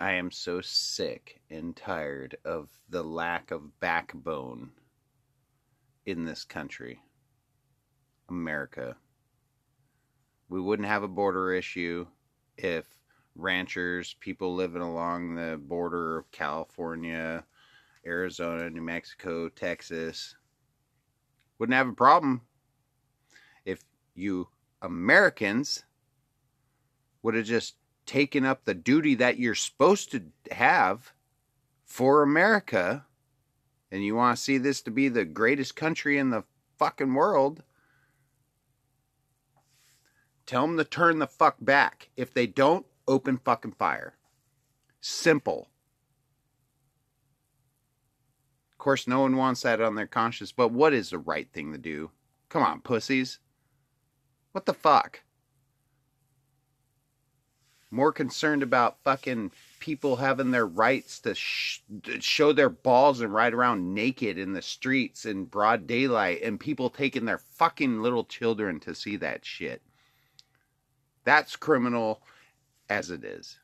I am so sick and tired of the lack of backbone in this country, America. We wouldn't have a border issue if ranchers, people living along the border of California, Arizona, New Mexico, Texas, wouldn't have a problem if you Americans would have just taken up the duty that you're supposed to have for America, and you want to see this to be the greatest country in the fucking world, tell them to turn the fuck back. If they don't, open fucking fire. Simple. Of course, no one wants that on their conscience, but what is the right thing to do? Come on, pussies. What the fuck? More concerned about fucking people having their rights to show their balls and ride around naked in the streets in broad daylight, and people taking their fucking little children to see that shit. That's criminal as it is.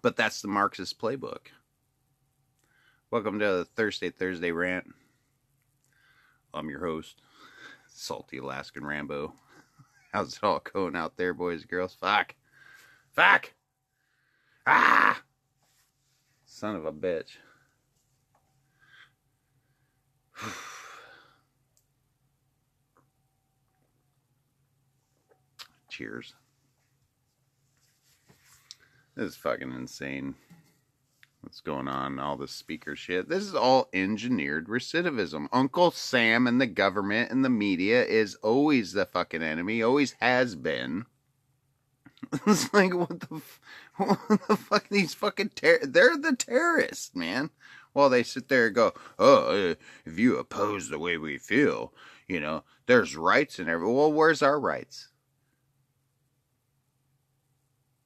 But that's the Marxist playbook. Welcome to the Thursday Rant. I'm your host, Salty Alaskan Rambo. How's it all going out there, boys and girls? Fuck. Ah! Son of a bitch. Cheers. This is fucking insane. What's going on? All this speaker shit. This is all engineered recidivism. Uncle Sam and the government and the media is always the fucking enemy. Always has been. It's like, what the fuck? These fucking they're the terrorists, man. Well, they sit there and go, oh, if you oppose the way we feel, you know, there's rights and everything. Well, where's our rights?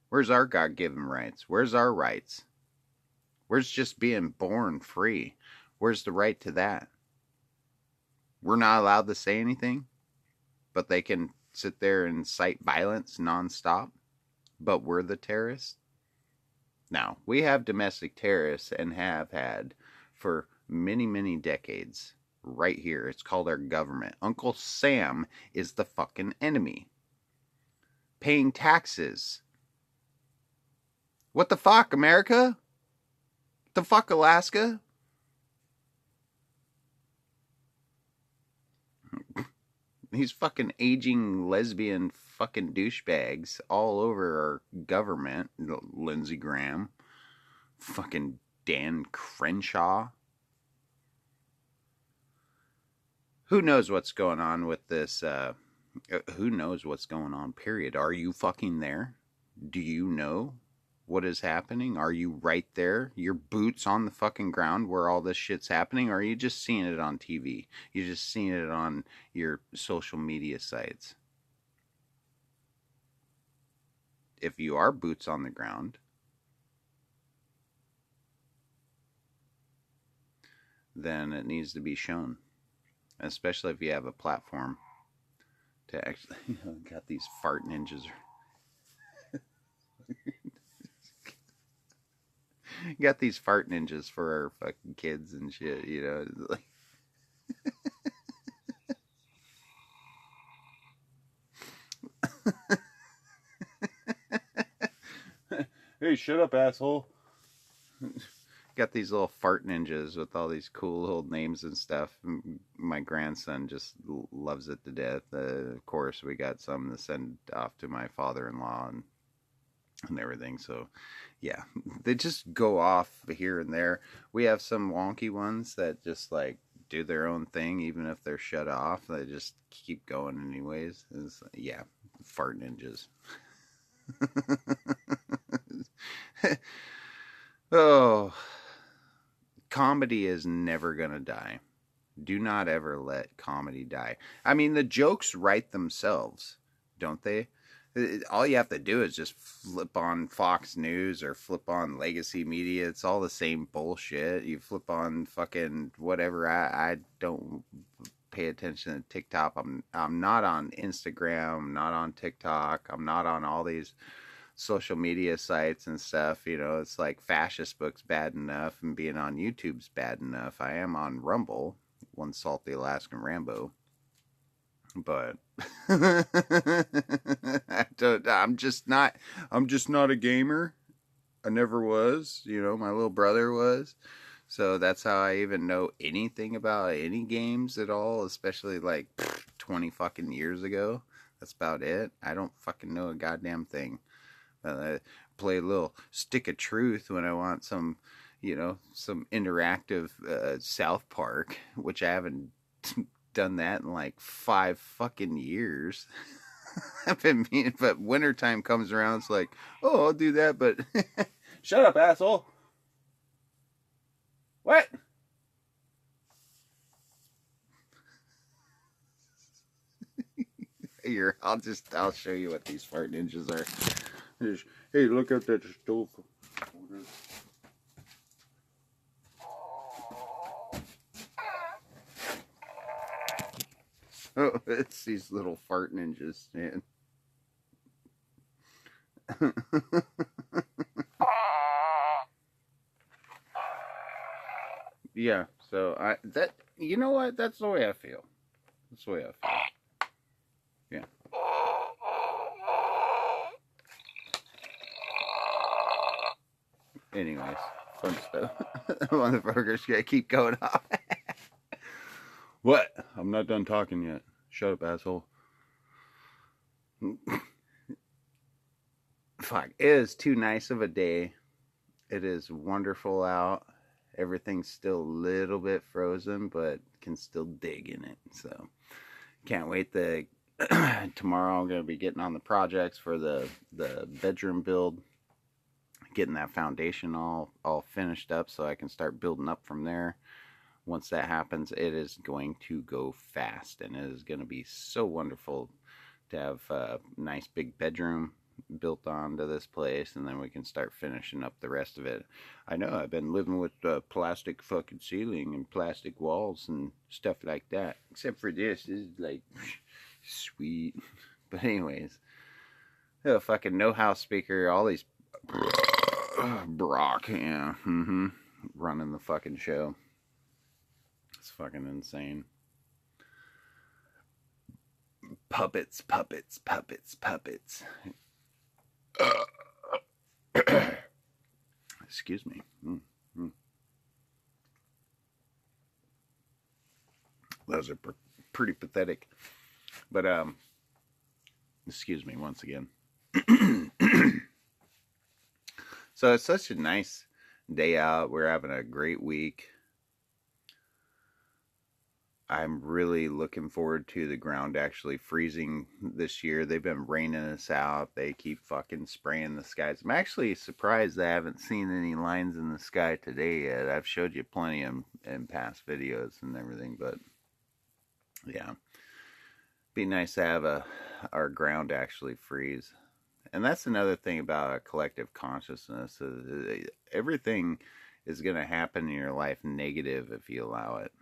Where's our God-given rights? Where's our rights? Where's just being born free? Where's the right to that? We're not allowed to say anything, but they can sit there and incite violence nonstop. But we're the terrorists? Now, we have domestic terrorists and have had for many, many decades right here. It's called our government. Uncle Sam is the fucking enemy. Paying taxes. What the fuck, America? What the fuck, Alaska? These fucking aging lesbian fucking douchebags all over our government. Lindsey Graham. Fucking Dan Crenshaw. Who knows what's going on with this? Who knows what's going on, period. Are you fucking there? Do you know what is happening? Are you right there? Your boots on the fucking ground where all this shit's happening? Or are you just seeing it on TV? You're just seeing it on your social media sites. If you are boots on the ground, then it needs to be shown. Especially if you have a platform to actually, got these fart ninjas. Got these fart ninjas for our fucking kids and shit, you know. Like hey, shut up, asshole. Got these little fart ninjas with all these cool old names and stuff. My grandson just loves it to death. Of course, we got some to send off to my father-in-law and everything. So, yeah, they just go off here and there. We have some wonky ones that just like do their own thing, even if they're shut off. They just keep going anyways. Yeah, fart ninjas. Oh, comedy is never gonna die. Do not ever let comedy die. I mean, the jokes write themselves, don't they? All you have to do is just flip on Fox News or flip on legacy media. It's all the same bullshit. You flip on fucking whatever. I don't pay attention to TikTok. I'm not on Instagram. I'm not on TikTok. I'm not on all these social media sites and stuff. You know, it's like fascist books bad enough, and being on YouTube's bad enough. I am on Rumble, one salty Alaskan Rambo, but I'm just not. I'm just not a gamer. I never was. You know, my little brother was. So that's how I even know anything about any games at all, especially like 20 fucking years ago. That's about it. I don't fucking know a goddamn thing. I play a little Stick of Truth when I want some, you know, some interactive South Park, which I haven't done that in like 5 fucking years. I've been meaning, but wintertime comes around, it's like, oh, I'll do that, but shut up, asshole. What? Here, I'll show you what these fart ninjas are. Just, hey, look at that stove. Oh, it's these little fart ninjas, man. Yeah, so you know what? That's the way I feel. That's the way I feel. Yeah. Anyways, fun stuff. Motherfuckers gotta keep going off. What? I'm not done talking yet. Shut up, asshole. Fuck. It is too nice of a day. It is wonderful out. Everything's still a little bit frozen, but can still dig in it. So, can't wait to tomorrow I'm going to be getting on the projects for the bedroom build, getting that foundation all finished up so I can start building up from there. Once that happens, it is going to go fast, and it is going to be so wonderful to have a nice big bedroom built onto this place, and then we can start finishing up the rest of it. I know I've been living with plastic fucking ceiling and plastic walls and stuff like that, except for this is like sweet. But anyways, fucking no house speaker, all these Brock, yeah, running the fucking show. It's fucking insane. Puppets. Excuse me. Those are pretty pathetic. But, excuse me once again. So it's such a nice day out. We're having a great week. I'm really looking forward to the ground actually freezing this year. They've been raining us out. They keep fucking spraying the skies. I'm actually surprised I haven't seen any lines in the sky today yet. I've showed you plenty in past videos and everything, but yeah. Be nice to have our ground actually freeze. And that's another thing about a collective consciousness. Everything is going to happen in your life negative if you allow it.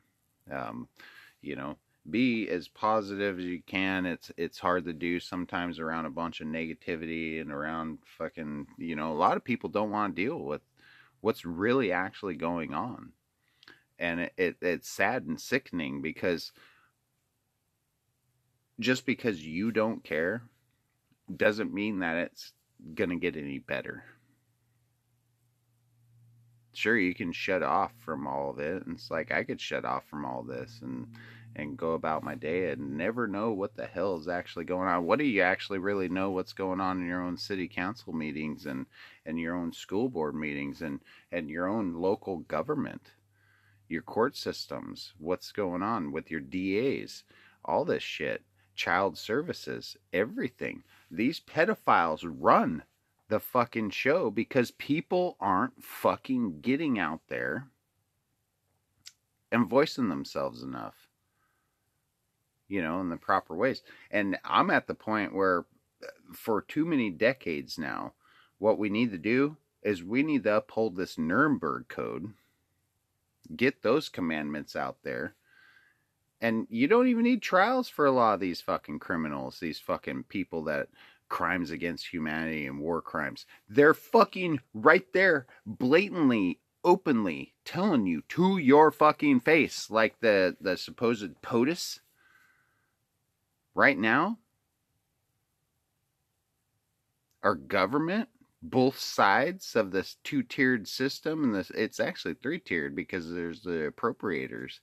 You know, be as positive as you can. It's hard to do sometimes around a bunch of negativity and around fucking, you know, a lot of people don't want to deal with what's really actually going on. And it's sad and sickening because just because you don't care doesn't mean that it's going to get any better. Sure, you can shut off from all of it. And it's like I could shut off from all this and go about my day and never know what the hell is actually going on. What do you actually really know what's going on in your own city council meetings and your own school board meetings and your own local government, your court systems, what's going on with your DAs, all this shit, child services, everything. These pedophiles run the fucking show because people aren't fucking getting out there and voicing themselves enough, you know, in the proper ways. And I'm at the point where for too many decades now, what we need to do is we need to uphold this Nuremberg code, get those commandments out there. And you don't even need trials for a lot of these fucking criminals, these fucking people that crimes against humanity and war crimes. They're fucking right there, blatantly, openly telling you to your fucking face, like the supposed POTUS right now. Our government, both sides of this two-tiered system, and it's actually three-tiered because there's the appropriators,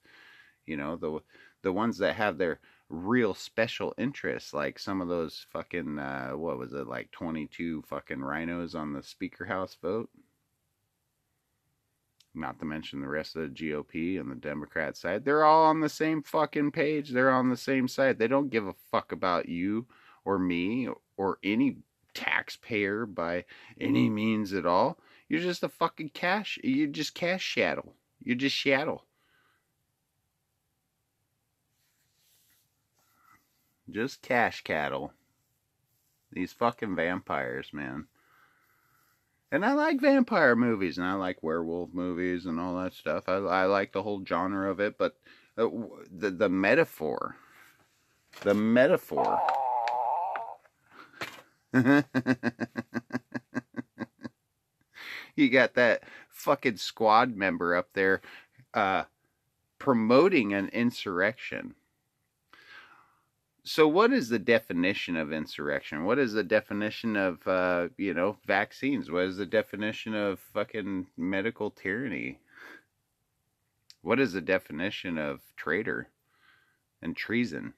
the ones that have their real special interests, like some of those fucking what was it, like 22 fucking rhinos on the Speaker House vote, not to mention the rest of the GOP and the Democrat side. They're all on the same fucking page. They're on the same side. They don't give a fuck about you or me or any taxpayer by any means at all. You're just a fucking you're just cash shadow. You're just shadow. Just cash cattle. These fucking vampires, man. And I like vampire movies, and I like werewolf movies and all that stuff. I like the whole genre of it, but the metaphor. The metaphor. You got that fucking squad member up there promoting an insurrection. So what is the definition of insurrection? What is the definition of, vaccines? What is the definition of fucking medical tyranny? What is the definition of traitor and treason?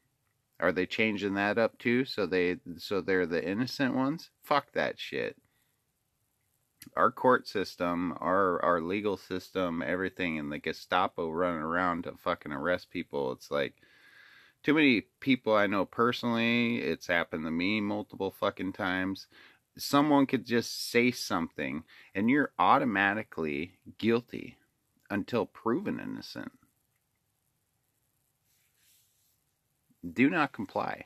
Are they changing that up too? So they're the innocent ones? Fuck that shit. Our court system, our legal system, everything, and the Gestapo running around to fucking arrest people. It's like, too many people I know personally, it's happened to me multiple fucking times. Someone could just say something and you're automatically guilty until proven innocent. Do not comply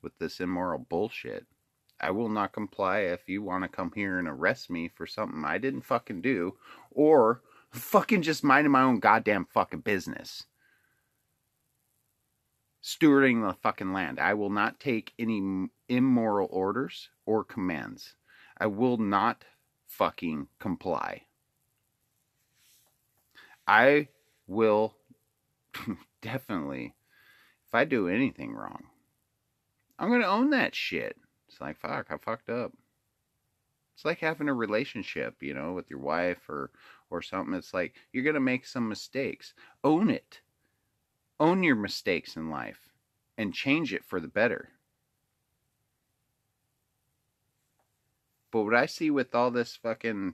with this immoral bullshit. I will not comply if you want to come here and arrest me for something I didn't fucking do, or fucking just minding my own goddamn fucking business. Stewarding the fucking land. I will not take any immoral orders or commands. I will not fucking comply. I will definitely, if I do anything wrong, I'm going to own that shit. It's like, fuck, I fucked up. It's like having a relationship, with your wife or something. It's like, you're going to make some mistakes. Own it. Own your mistakes in life and change it for the better. But what I see with all this fucking,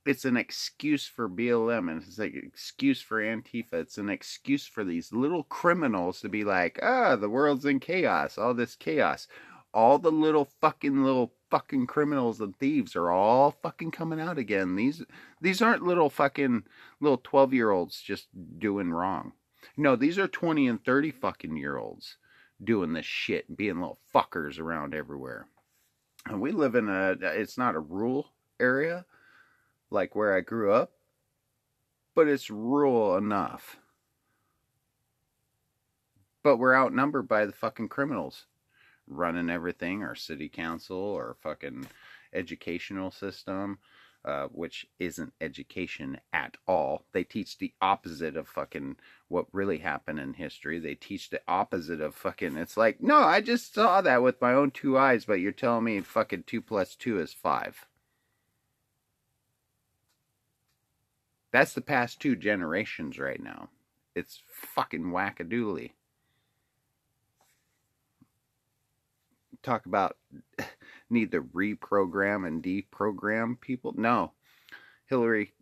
it's an excuse for BLM, and it's like an excuse for Antifa. It's an excuse for these little criminals to be like, the world's in chaos, all this chaos. All the little fucking criminals and thieves are all fucking coming out again. These aren't little 12-year-olds just doing wrong. No, these are 20 and 30 fucking year olds doing this shit and being little fuckers around everywhere. And we live in it's not a rural area like where I grew up, but it's rural enough. But we're outnumbered by the fucking criminals running everything, our city council, our fucking educational system, which isn't education at all. They teach the opposite of fucking what really happened in history. They teach the opposite of fucking, it's like, no, I just saw that with my own 2 eyes, but you're telling me fucking 2 + 2 is 5. That's the past 2 generations right now. It's fucking wackadoodly. Talk about need to reprogram and deprogram people. No. Hillary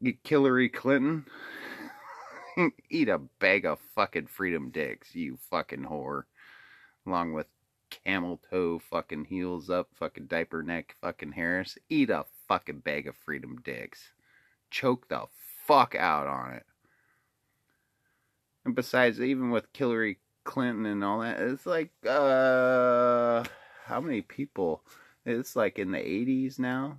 Clinton, eat a bag of fucking freedom dicks, you fucking whore. Along with camel toe fucking heels up, fucking diaper neck fucking Harris. Eat a fucking bag of freedom dicks. Choke the fuck out on it. And besides, even with Hillary Clinton and all that, it's like, how many people? It's like in the 80s now.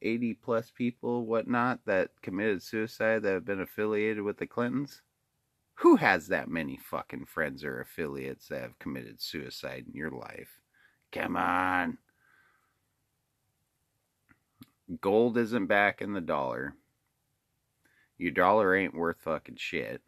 80 plus people, whatnot, that committed suicide that have been affiliated with the Clintons. Who has that many fucking friends or affiliates that have committed suicide in your life? Come on. Gold isn't backing the dollar. Your dollar ain't worth fucking shit.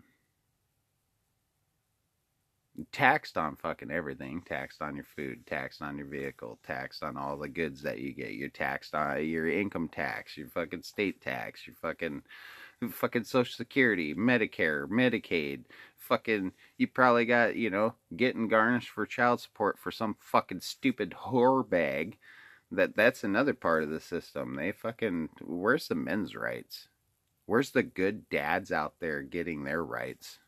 Taxed on fucking everything. Taxed on your food, taxed on your vehicle, taxed on all the goods that you get. You're taxed on your income tax, your fucking state tax, your fucking Social Security, Medicare, Medicaid. Fucking, you probably got, getting garnished for child support for some fucking stupid whore bag. That's another part of the system. They fucking, where's the men's rights? Where's the good dads out there getting their rights?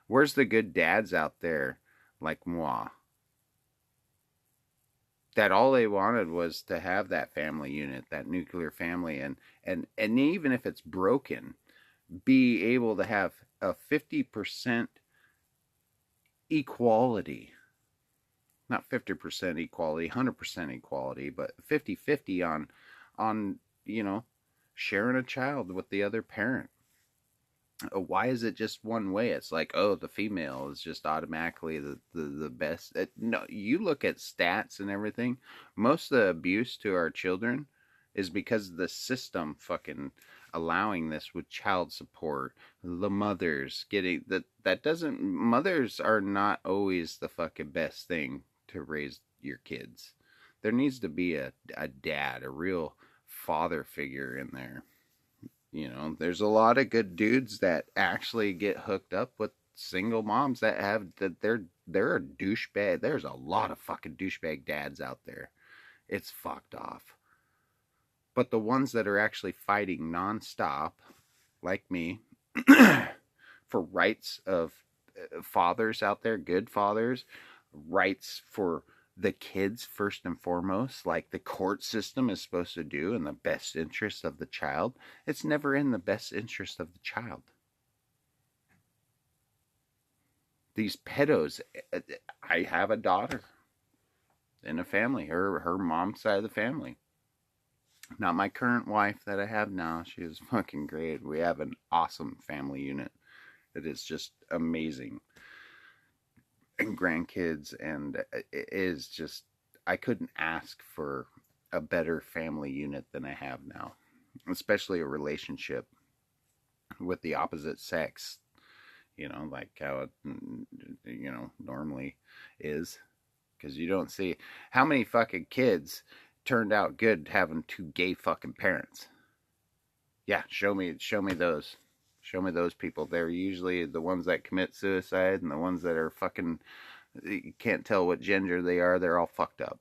Where's the good dads out there like moi? That all they wanted was to have that family unit, that nuclear family, and even if it's broken, be able to have a 50% equality. Not 50% equality, 100% equality, but 50-50 on, sharing a child with the other parent. Why is it just one way? It's like, oh, the female is just automatically the best. No, you look at stats and everything. Most of the abuse to our children is because of the system fucking allowing this with child support. The mothers getting that doesn't. Mothers are not always the fucking best thing to raise your kids. There needs to be a dad, a real father figure in there. There's a lot of good dudes that actually get hooked up with single moms that have that they're a douchebag. There's a lot of fucking douchebag dads out there. It's fucked off. But the ones that are actually fighting nonstop, like me, for rights of fathers out there, good fathers, rights for the kids first and foremost, like the court system is supposed to do in the best interest of the child. It's never in the best interest of the child. These pedos, I have a daughter in a family, her mom's side of the family. Not my current wife that I have now. She is fucking great. We have an awesome family unit. It is just amazing. And grandkids, and it is just, I couldn't ask for a better family unit than I have now, especially a relationship with the opposite sex, like how it normally is, because you don't see how many fucking kids turned out good having two gay fucking parents. Yeah, show me those. Show me those people. They're usually the ones that commit suicide, and the ones that are fucking, you can't tell what gender they are. They're all fucked up.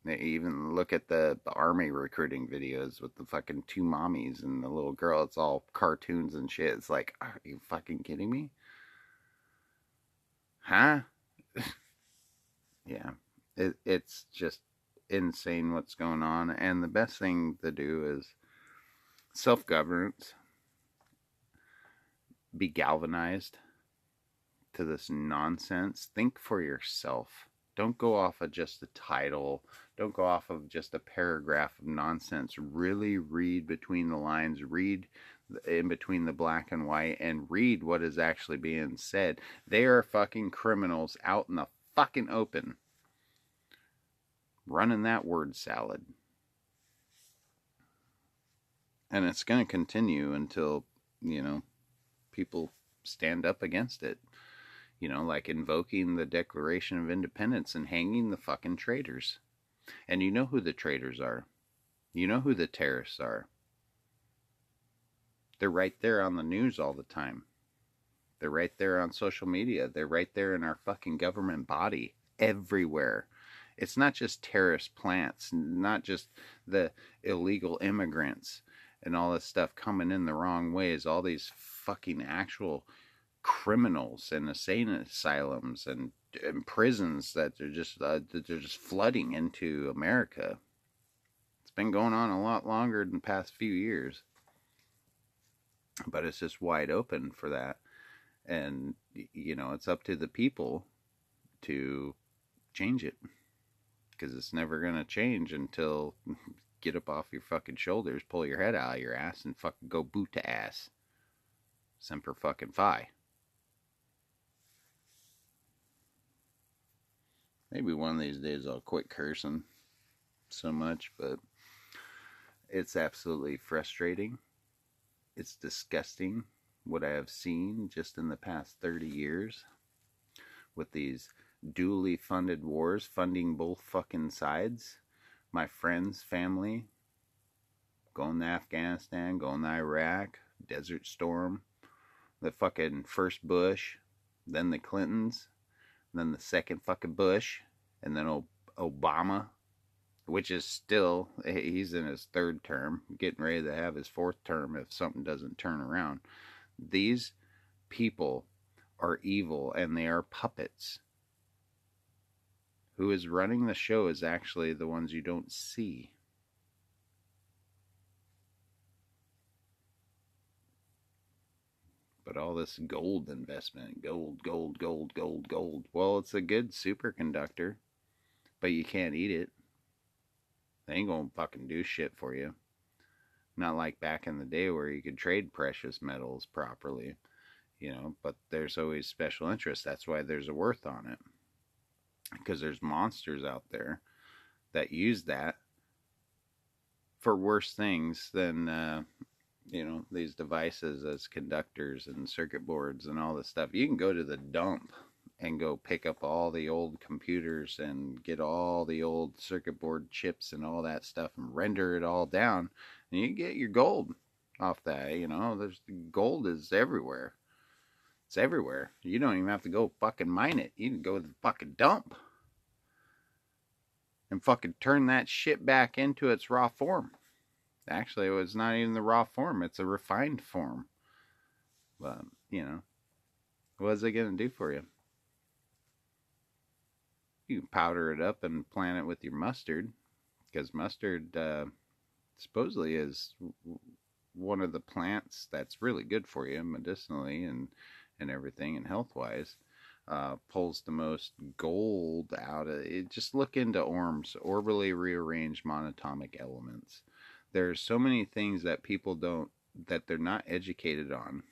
They even look at the army recruiting videos with the fucking two mommies and the little girl. It's all cartoons and shit. It's like, are you fucking kidding me? Huh? Yeah. It's just insane what's going on. And the best thing to do is self-governance. Be galvanized to this nonsense. Think for yourself. Don't go off of just a title. Don't go off of just a paragraph of nonsense. Really read between the lines. Read in between the black and white, and read what is actually being said. They are fucking criminals out in the fucking open, running that word salad. And it's going to continue until, people stand up against it. Like invoking the Declaration of Independence and hanging the fucking traitors. And you know who the traitors are. You know who the terrorists are. They're right there on the news all the time. They're right there on social media. They're right there in our fucking government body. Everywhere. It's not just terrorist plants, not just the illegal immigrants and all this stuff coming in the wrong ways. All these fucking actual criminals and insane asylums and prisons that they're just flooding into America. It's been going on a lot longer than the past few years, but it's just wide open for that. And it's up to the people to change it, because it's never going to change until get up off your fucking shoulders, pull your head out of your ass, and fucking go boot to ass. Semper fucking fi. Maybe one of these days I'll quit cursing so much, but It's absolutely frustrating. It's disgusting what I have seen just in the past 30 years with these duly funded wars funding both fucking sides. My friends, family, going to Afghanistan, going to Iraq, Desert Storm, the fucking first Bush, then the Clintons, then the second fucking Bush, and then Obama, which is still, he's in his third term, getting ready to have his fourth term if something doesn't turn around. These people are evil and they are puppets. Who is running the show is actually the ones you don't see. But all this gold investment, gold. Well, it's a good superconductor, but you can't eat it. They ain't gonna fucking do shit for you. Not like back in the day where you could trade precious metals properly, but there's always special interest. That's why there's a worth on it. Because there's monsters out there that use that for worse things than, these devices as conductors and circuit boards and all this stuff. You can go to the dump and go pick up all the old computers and get all the old circuit board chips and all that stuff and render it all down, and you get your gold off that. There's gold is everywhere. It's everywhere. You don't even have to go fucking mine it. You can go to the fucking dump and fucking turn that shit back into its raw form. Actually, it was not even the raw form. It's a refined form. But, what is it going to do for you? You can powder it up and plant it with your mustard. Because mustard supposedly is one of the plants that's really good for you medicinally and everything and health-wise. Pulls the most gold out of it. Just look into ORMs, orbitally rearranged monatomic elements. There's so many things that people that they're not educated on,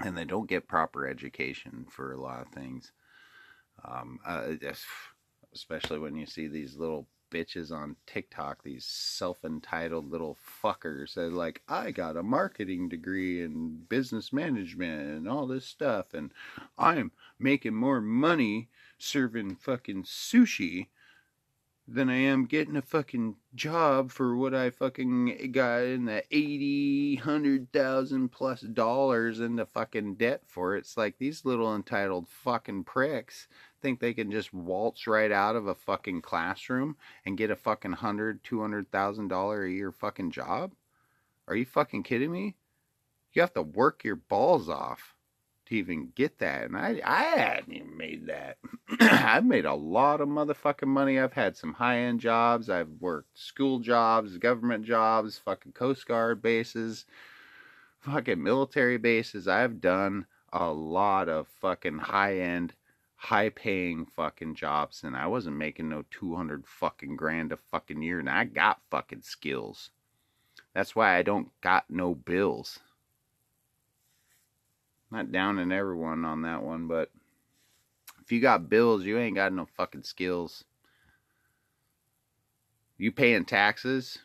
and they don't get proper education for a lot of things. Especially when you see these little bitches on TikTok, these self-entitled little fuckers that are like, I got a marketing degree in business management and all this stuff, and I'm making more money serving fucking sushi than I am getting a fucking job for what I fucking got in the $100,000+ into fucking debt for. It's like these little entitled fucking pricks think they can just waltz right out of a fucking classroom and get a fucking $100,000-$200,000 a year fucking job. Are you fucking kidding me? You have to work your balls off to even get that, and I hadn't even made that. I've made a lot of motherfucking money. I've had some high-end jobs. I've worked school jobs, government jobs, fucking Coast Guard bases, fucking military bases. I've done a lot of fucking high-end, high-paying fucking jobs, and I wasn't making no 200 fucking grand a fucking year, and I got fucking skills. That's why I don't got no bills. Not downing everyone on that one, but if you got bills, you ain't got no fucking skills. You paying taxes,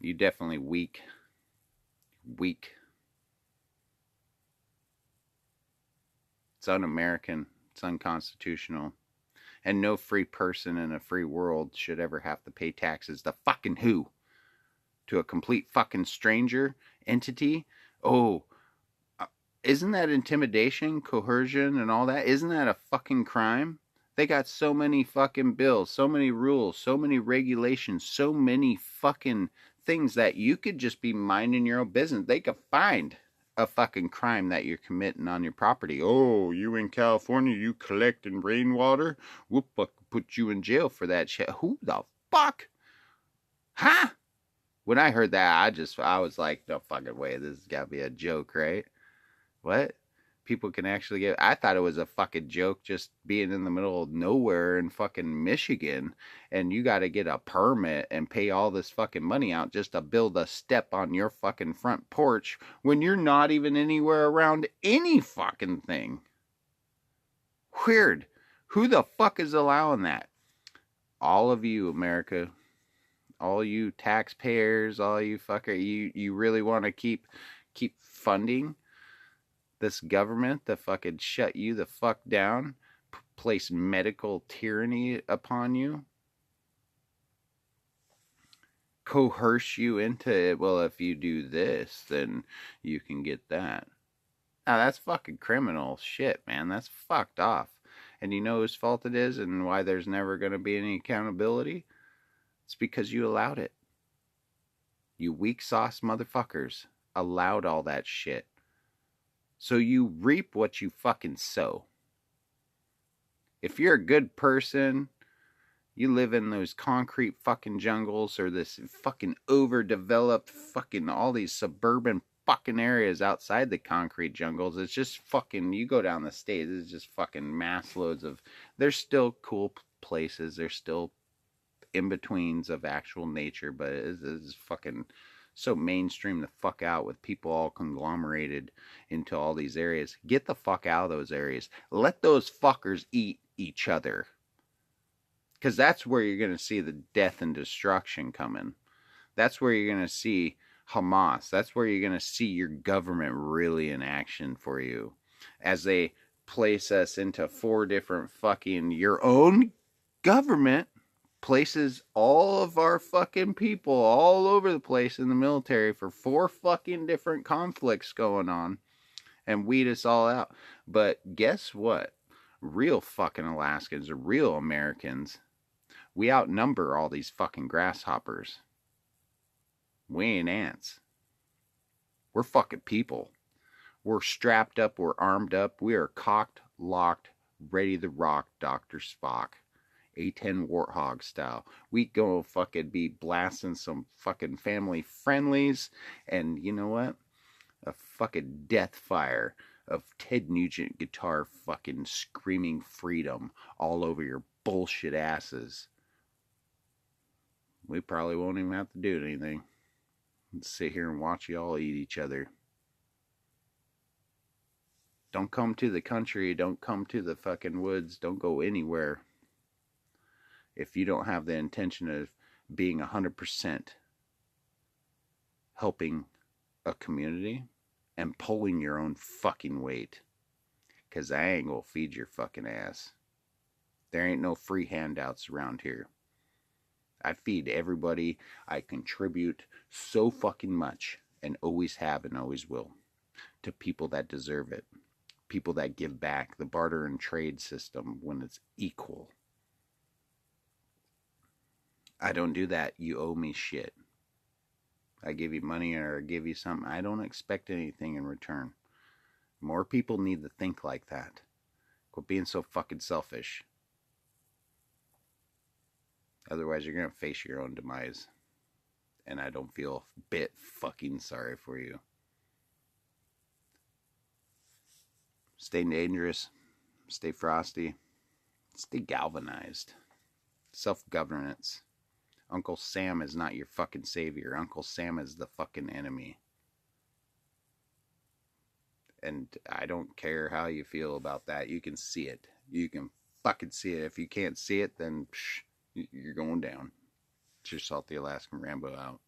you definitely weak. Weak. It's un-American. It's unconstitutional. And no free person in a free world should ever have to pay taxes to fucking who? To a complete fucking stranger entity? Oh, isn't that intimidation, coercion, and all that? Isn't that a fucking crime? They got so many fucking bills, so many rules, so many regulations, so many fucking things that you could just be minding your own business. They could find a fucking crime that you're committing on your property. Oh, you in California, you collecting rainwater? We'll put you in jail for that shit. Who the fuck? Huh? When I heard that, I was like, no fucking way, this has got to be a joke, right? What? People can actually get... I thought it was a fucking joke just being in the middle of nowhere in fucking Michigan, and you got to get a permit and pay all this fucking money out just to build a step on your fucking front porch when you're not even anywhere around any fucking thing. Weird. Who the fuck is allowing that? All of you, America. All you taxpayers, all you fucker, you really want to keep funding this government to fucking shut you the fuck down, place medical tyranny upon you, coerce you into it. Well, if you do this, then you can get that. Now, that's fucking criminal shit, man. That's fucked off. And you know whose fault it is and why there's never going to be any accountability? It's because you allowed it. You weak sauce motherfuckers allowed all that shit. So you reap what you fucking sow. If you're a good person, you live in those concrete fucking jungles or this fucking overdeveloped fucking all these suburban fucking areas outside the concrete jungles. It's just fucking, you go down the state, it's just fucking mass loads of, there's still cool places, there's still in-betweens of actual nature, but it's fucking so mainstream the fuck out with people all conglomerated into all these areas. Get the fuck out of those areas. Let those fuckers eat each other. Because that's where you're going to see the death and destruction coming. That's where you're going to see Hamas. That's where you're going to see your government really in action for you. As they place us into 4 different fucking, your own government places all of our fucking people all over the place in the military for 4 fucking different conflicts going on and weed us all out. But guess what? Real fucking Alaskans, real Americans, we outnumber all these fucking grasshoppers. We ain't ants. We're fucking people. We're strapped up, we're armed up, we are cocked, locked, ready to rock Dr. Spock. A-10 Warthog style. We go fucking be blasting some fucking family friendlies, and you know what? A fucking death fire of Ted Nugent guitar fucking screaming freedom all over your bullshit asses. We probably won't even have to do anything. Let's sit here and watch y'all eat each other. Don't come to the country. Don't come to the fucking woods. Don't go anywhere if you don't have the intention of being 100% helping a community and pulling your own fucking weight. Because I ain't gonna feed your fucking ass. There ain't no free handouts around here. I feed everybody. I contribute so fucking much, and always have and always will, to people that deserve it. People that give back. The barter and trade system when it's equal. I don't do that. You owe me shit. I give you money or I give you something. I don't expect anything in return. More people need to think like that. Quit being so fucking selfish. Otherwise, you're going to face your own demise. And I don't feel a bit fucking sorry for you. Stay dangerous. Stay frosty. Stay galvanized. Self-governance. Uncle Sam is not your fucking savior. Uncle Sam is the fucking enemy. And I don't care how you feel about that. You can see it. You can fucking see it. If you can't see it, then you're going down. It's your Salty Alaskan Rambo out.